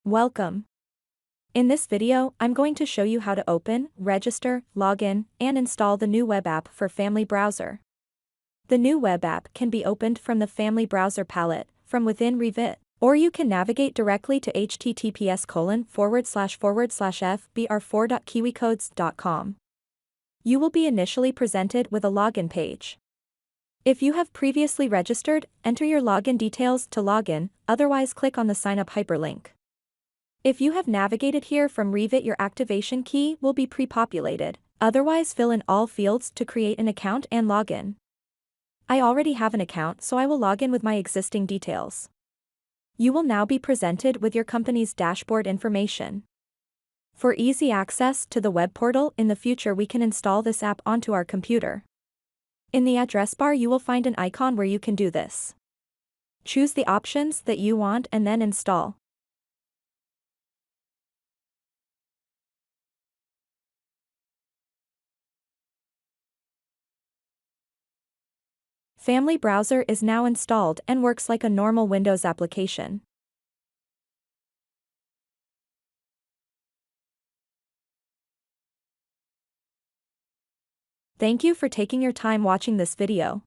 Welcome. In this video, I'm going to show you how to open, register, log in, and install the new web app for Family Browser. The new web app can be opened from the Family Browser palette, from within Revit, or you can navigate directly to https://fbr4.kiwicodes.com. You will be initially presented with a login page. If you have previously registered, enter your login details to log in, otherwise click on the sign up hyperlink. If you have navigated here from Revit, your activation key will be pre-populated, otherwise fill in all fields to create an account and log in. I already have an account, so I will log in with my existing details. You will now be presented with your company's dashboard information. For easy access to the web portal in the future, we can install this app onto our computer. In the address bar you will find an icon where you can do this. Choose the options that you want and then install. Family Browser is now installed and works like a normal Windows application. Thank you for taking your time watching this video.